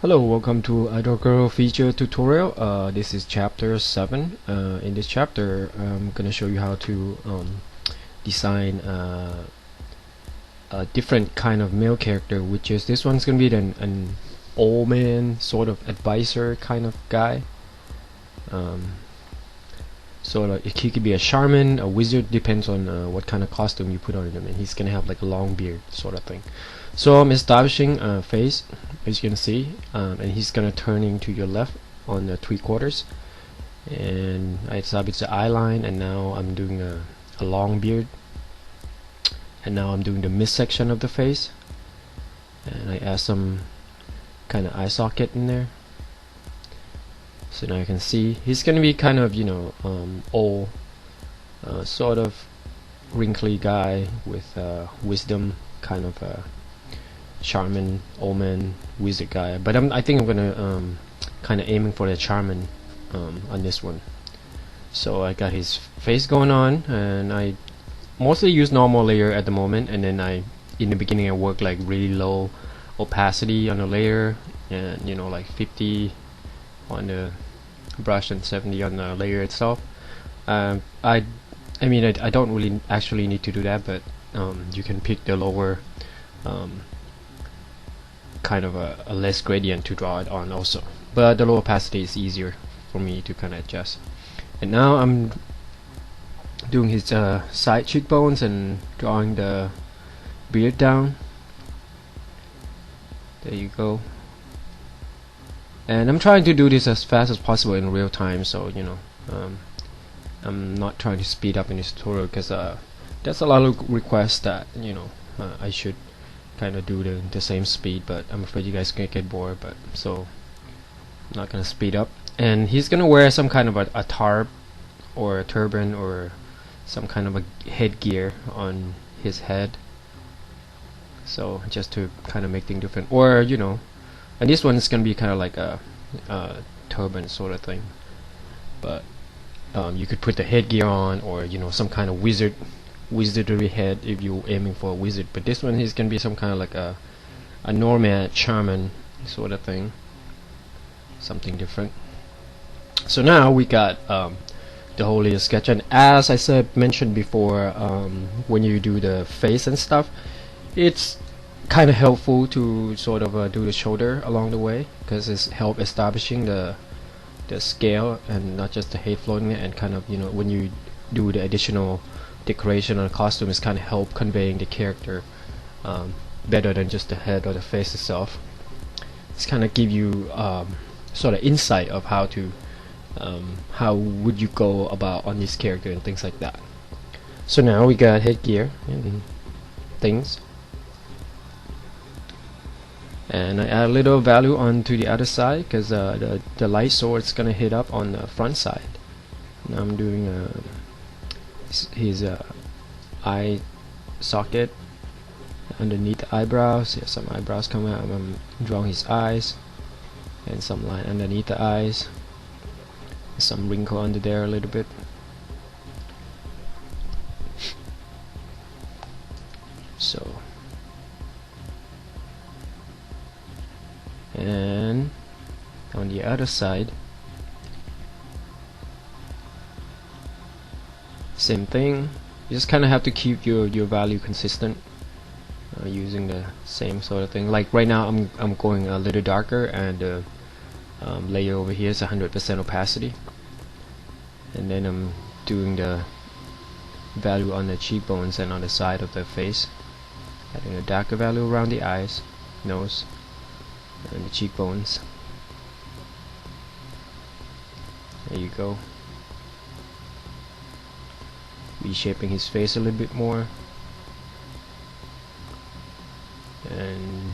Hello, welcome to Idoguro feature tutorial. This is chapter 7. In this chapter, I'm gonna show you how to design a different kind of male character, which is this one's gonna be an old man sort of advisor kind of guy. He could be a shaman, a wizard, depends on what kind of costume you put on him, and he's gonna have like a long beard sort of thing. So I'm establishing a face, as you can see, and he's gonna turning to your left on the 3/4, and I established the eye line, and now I'm doing a long beard, and now I'm doing the midsection of the face, and I add some kind of eye socket in there. So now you can see he's gonna be kind of old, sort of wrinkly guy with wisdom, kind of a shaman, old man, wizard guy. But I think I'm gonna kind of aiming for the shaman on this one. So I got his face going on, and I mostly use normal layer at the moment, and then in the beginning I work like really low opacity on the layer, and like 50 on the brush and 70 on the layer itself. I mean I don't really actually need to do that, but you can pick the lower kind of a less gradient to draw it on also, but the low opacity is easier for me to kind of adjust. And now I'm doing his side cheekbones and drawing the beard down. There you go. And I'm trying to do this as fast as possible in real time, so I'm not trying to speed up in this tutorial because there's a lot of requests that I should kind of do the same speed, but I'm afraid you guys can get bored, but so I'm not gonna speed up. And he's gonna wear some kind of a tarp or a turban or some kind of a headgear on his head, so just to kind of make things different. Or and this one is gonna be kind of like a turban sort of thing, but you could put the headgear on, or some kind of wizardry head if you're aiming for a wizard. But this one is gonna be some kind of like a nomad shaman sort of thing, something different. So now we got the whole little sketch, and as I mentioned before, when you do the face and stuff, it's kind of helpful to sort of do the shoulder along the way, because it's help establishing the scale and not just the head floating there, and kind of when you do the additional decoration on the costume, is kind of help conveying the character better than just the head or the face itself. It's kind of give you sort of insight of how would you go about on this character and things like that. So now we got headgear and things, and I add a little value onto the other side because the light source is gonna hit up on the front side. Now I'm doing his eye socket underneath the eyebrows. Yeah, some eyebrows come out. I'm drawing his eyes and some line underneath the eyes, some wrinkle under there a little bit. So, and on the other side, same thing. You just kind of have to keep your value consistent, using the same sort of thing. Like right now I'm going a little darker, and layer over here is 100% opacity, and then I'm doing the value on the cheekbones and on the side of the face, adding a darker value around the eyes, nose, and the cheekbones. There you go. Reshaping his face a little bit more, and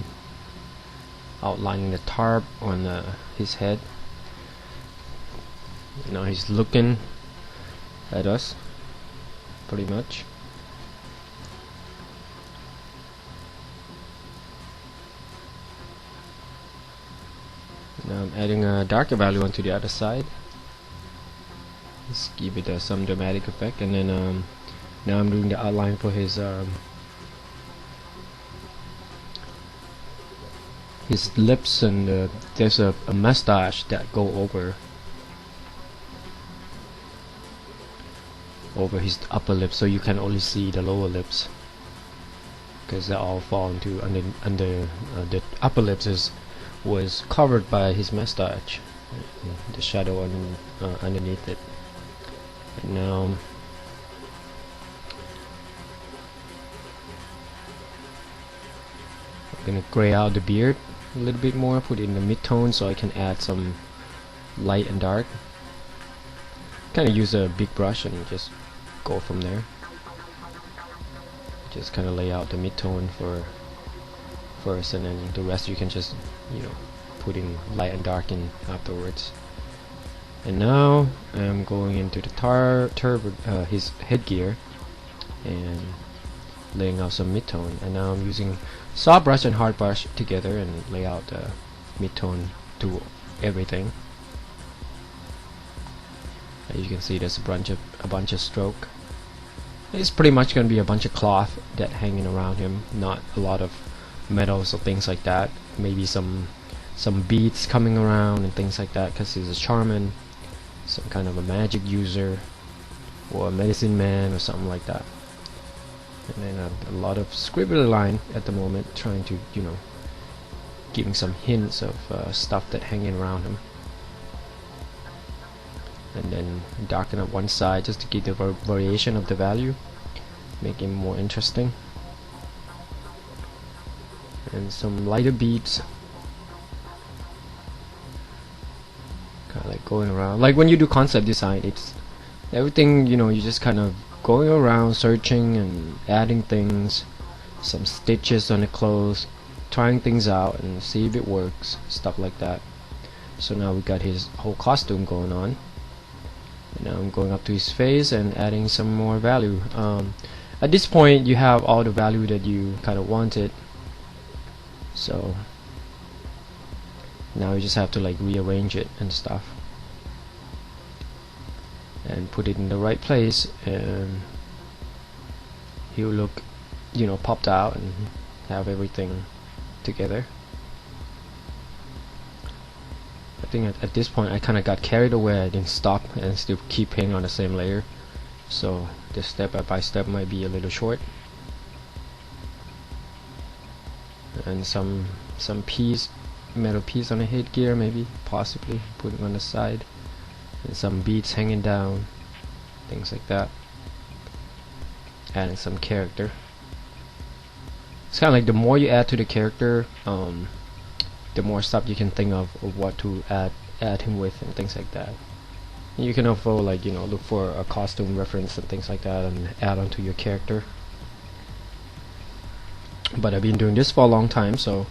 outlining the tarp on his head. Now he's looking at us pretty much. Now I'm adding a darker value onto the other side. Just give it some dramatic effect, and then now I'm doing the his lips, and there's a mustache that go over his upper lip, so you can only see the lower lips because they all fall into under the upper lips was covered by his mustache, the shadow underneath it. And now I'm gonna gray out the beard a little bit more, put it in the mid-tone so I can add some light and dark. Kind of use a big brush and just go from there. Just kind of lay out the mid-tone for first, and then the rest you can just, you know, put in light and dark in afterwards. And now I'm going into the his headgear and laying out some mid-tone. And now I'm using soft brush and hard brush together and lay out the mid-tone to everything. As you can see, there's a bunch of stroke. It's pretty much going to be a bunch of cloth that hanging around him, not a lot of metals or things like that. Maybe some beads coming around and things like that, because he's a shaman, some kind of a magic user, or a medicine man or something like that. And then a lot of scribbly line at the moment, trying to, you know, giving some hints of stuff that hanging around him. And then darken up one side just to give the variation of the value, make it more interesting. And some lighter beads, kind of like going around. Like when you do concept design, it's everything, you know, you just kind of going around searching and adding things, some stitches on the clothes, trying things out and see if it works, stuff like that. So now we got his whole costume going on. And now I'm going up to his face and adding some more value. At this point you have all the value that you kind of wanted, so now you just have to like rearrange it and stuff and put it in the right place, and he'll look, you know, popped out and have everything together. I think at this point I kind of got carried away. I didn't stop and still keep painting on the same layer, so this step by step might be a little short. And some metal piece on the headgear, maybe, possibly putting on the side, and some beads hanging down, things like that. Adding some character. It's kind of like the more you add to the character, the more stuff you can think of what to add him with and things like that. And you can also, like, you know, look for a costume reference and things like that and add onto your character. But I've been doing this for a long time, so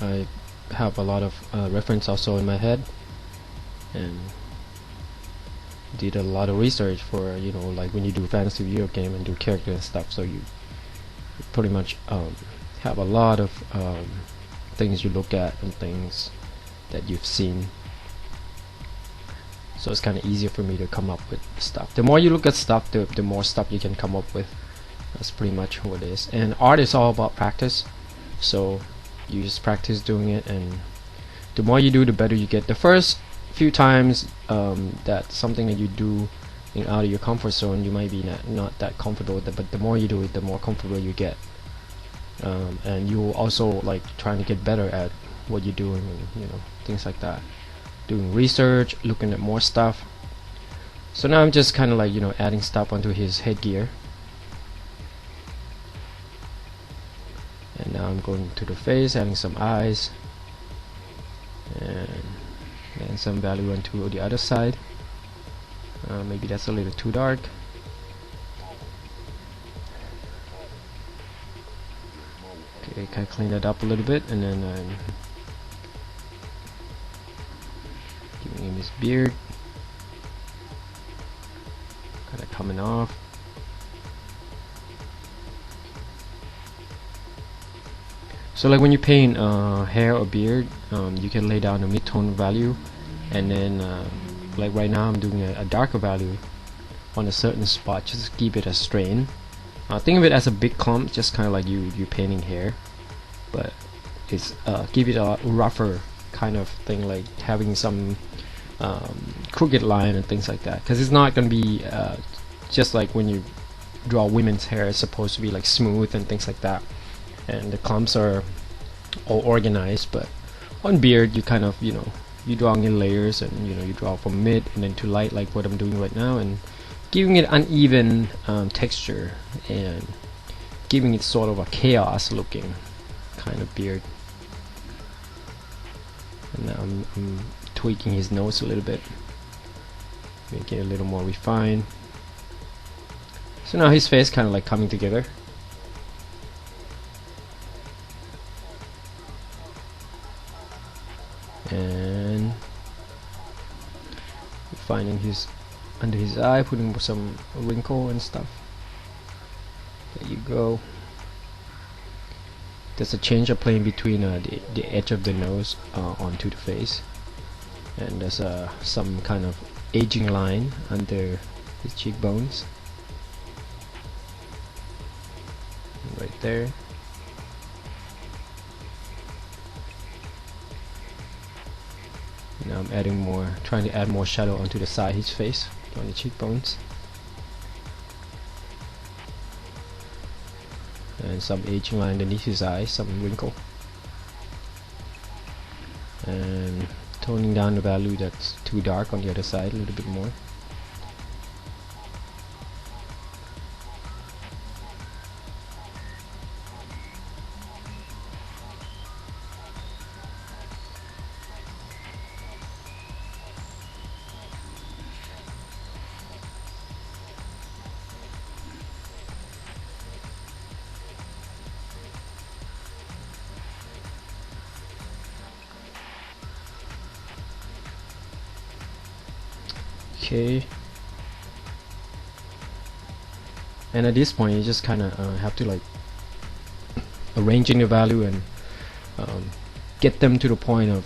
I have a lot of reference also in my head, and did a lot of research for, you know, like when you do fantasy video game and do character and stuff, so you pretty much have a lot of things you look at and things that you've seen, so it's kind of easier for me to come up with stuff. The more you look at stuff, the more stuff you can come up with. That's pretty much what it is. And art is all about practice, so you just practice doing it, and the more you do, the better you get. The first few times that's something that you do out of your comfort zone, you might be not that comfortable with it, but the more you do it, the more comfortable you get. And you also like trying to get better at what you're doing, and, you know, things like that. Doing research, looking at more stuff. So now I'm just kind of like, you know, adding stuff onto his headgear. And now I'm going to the face, adding some eyes, and some value onto the other side. Maybe that's a little too dark. Okay, can I clean that up a little bit, and then I'm giving him his beard, kind of coming off. So like when you paint hair or beard, you can lay down a mid-tone value, and then like right now I'm doing a darker value on a certain spot, just to keep it a strain. Think of it as a big clump, just kind of like you painting hair, but is give it a rougher kind of thing, like having some crooked line and things like that, because it's not going to be just like when you draw women's hair, it's supposed to be like smooth and things like that, and the clumps are all organized. But on beard, you kind of, you know, you draw in layers, and you know, you draw from mid and then to light, like what I'm doing right now, and giving it uneven texture and giving it sort of a chaos looking kind of beard. And now I'm tweaking his nose a little bit, make it a little more refined. So now his face kind of like coming together. And refining his under his eye, putting some wrinkle and stuff. There you go. There's a change of plane between the edge of the nose onto the face, and there's some kind of aging line under his cheekbones, right there. Now I'm adding more, trying to add more shadow onto the side of his face, on the cheekbones, and some aging line underneath his eyes, some wrinkle, and toning down the value that's too dark on the other side a little bit more. Okay, and at this point you just kind of have to like arranging the value and get them to the point of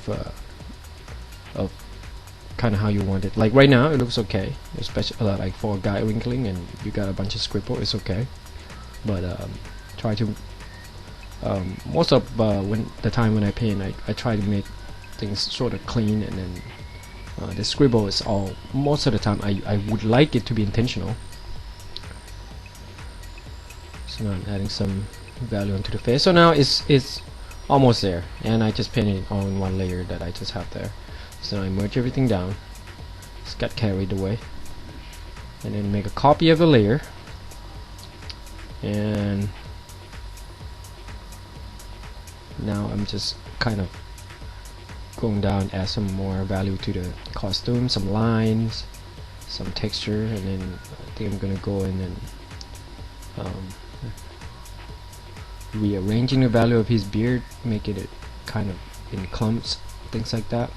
kind of how you want it. Like right now it looks okay, especially like for a guy wrinkling and you got a bunch of scribble, it's okay. But try to most of when the time when I paint, I try to make things sort of clean, and then the scribble is all, most of the time I would like it to be intentional. So now I'm adding some value onto the face. So now it's almost there, and I just painted it all in one layer that I just have there. So now I merge everything down. It's got carried away, and then make a copy of the layer, and now I'm just kind of going down, add some more value to the costume, some lines, some texture, and then I think I'm gonna go in and rearranging the value of his beard, making it kind of in clumps, things like that.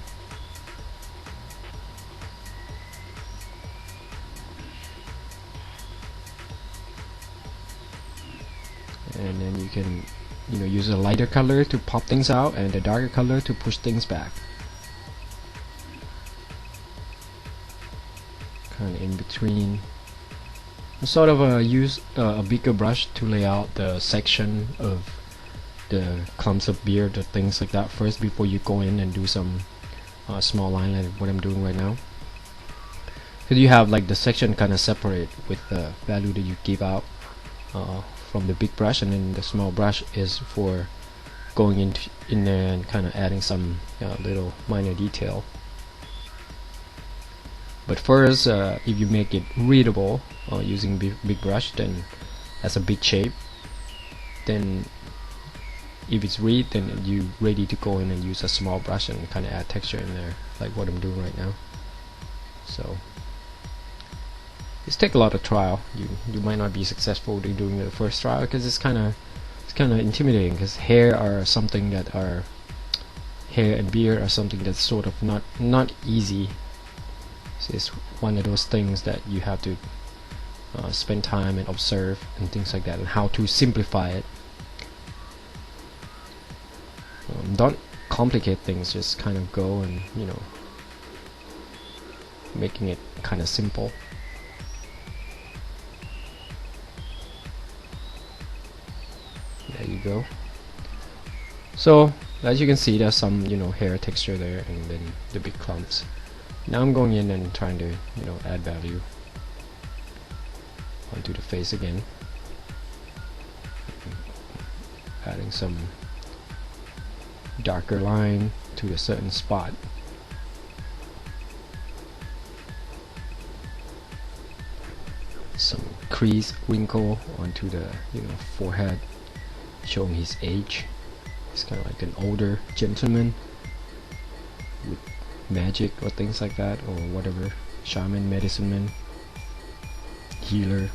And then you can, you know, use a lighter color to pop things out and a darker color to push things back, kind of in between. Sort of use a bigger brush to lay out the section of the clumps of beard or things like that first before you go in and do some small line like what I'm doing right now, because you have like the section kind of separate with the value that you give out from the big brush, and then the small brush is for going in there and kind of adding some little minor detail. But first, if you make it readable using big brush, then that's a big shape, then if it's read, then you ready to go in and use a small brush and kind of add texture in there, like what I'm doing right now. So it's take a lot of trial. You might not be successful in doing the first trial, because it's kind of intimidating, because hair and beard are something that's sort of not easy. So it's one of those things that you have to spend time and observe and things like that, and how to simplify it. Don't complicate things, just kind of go and, you know, making it kind of simple. There you go. So As you can see, there's some hair texture there, and then the big clumps. Now I'm going in and trying to add value onto the face again, adding some darker line to a certain spot. Some crease wrinkle onto the forehead, showing his age. He's kind of like an older gentleman with magic or things like that, or whatever, shaman, medicine man, healer.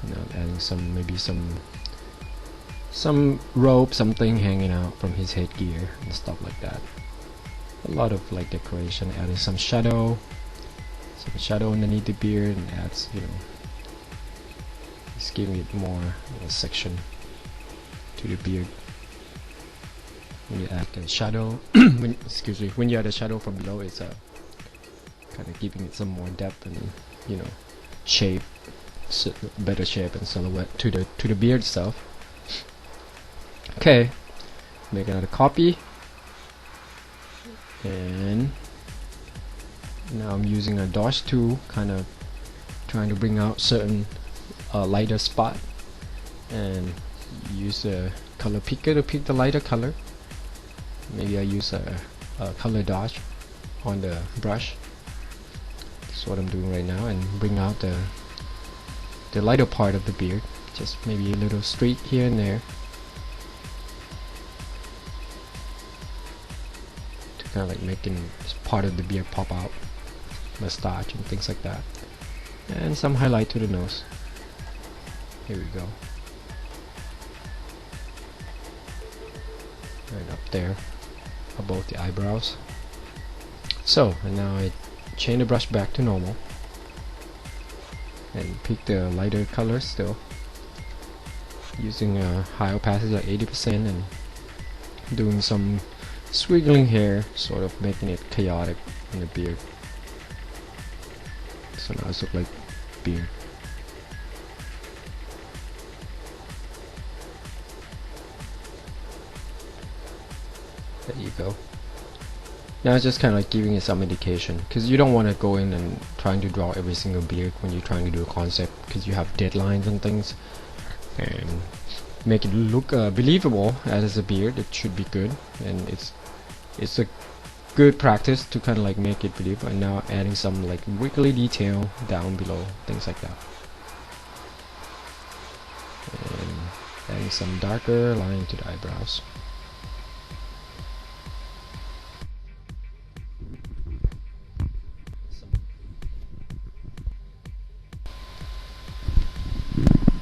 Now I'm adding some, maybe some rope, something hanging out from his headgear and stuff like that. A lot of like decoration, adding some shadow underneath the beard, and adds it's giving it more section to the beard. When you add the shadow, when you add the shadow from below, it's kind of giving it some more depth and shape, better shape and silhouette to the beard itself. Okay, make another copy. And now I'm using a dodge tool, kind of trying to bring out certain lighter spot, and use a color picker to pick the lighter color. Maybe I use a color dodge on the brush. That's what I'm doing right now, and bring out the lighter part of the beard. Just maybe a little streak here and there, kind of like making part of the beard pop out, mustache and things like that, and some highlight to the nose. Here we go, right up there above the eyebrows. So, and now I chain the brush back to normal and pick the lighter color still, using a high opacity like 80%, and doing some squiggling hair, sort of making it chaotic in the beard. So now it's look like beard. There you go. Now it's just kind of like giving it some indication, because you don't want to go in and trying to draw every single beard when you're trying to do a concept, because you have deadlines and things, and make it look believable as a beard. It should be good, and it's a good practice to kind of like make it believable. And now adding some like wiggly detail down below, things like that, and adding some darker line to the eyebrows.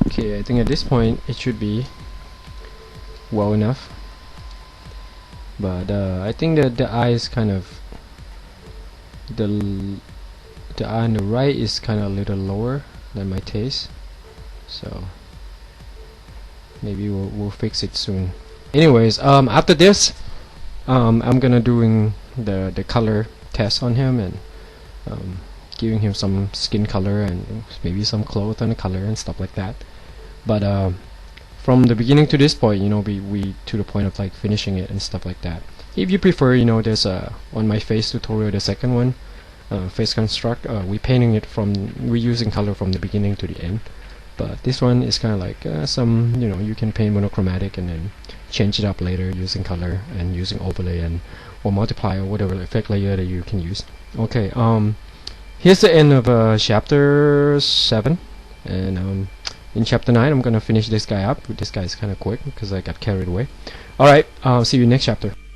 Okay, I think at this point it should be well enough, but I think that the eye is kind of the eye on the right is kind of a little lower than my taste, so maybe we'll fix it soon. Anyways, after this, I'm gonna doing the color test on him, and giving him some skin color and maybe some clothes on the color and stuff like that. But from the beginning to this point, we to the point of like finishing it and stuff like that. If you prefer, there's on my face tutorial, the second one, face construct, we're painting it from, we're using color from the beginning to the end. But this one is kind of like some, you can paint monochromatic and then change it up later using color and using overlay and or multiply or whatever effect layer that you can use. Okay, here's the end of chapter 7, and in chapter 9 I'm gonna finish this guy up. This guy is kind of quick because I got carried away. Alright, see you next chapter.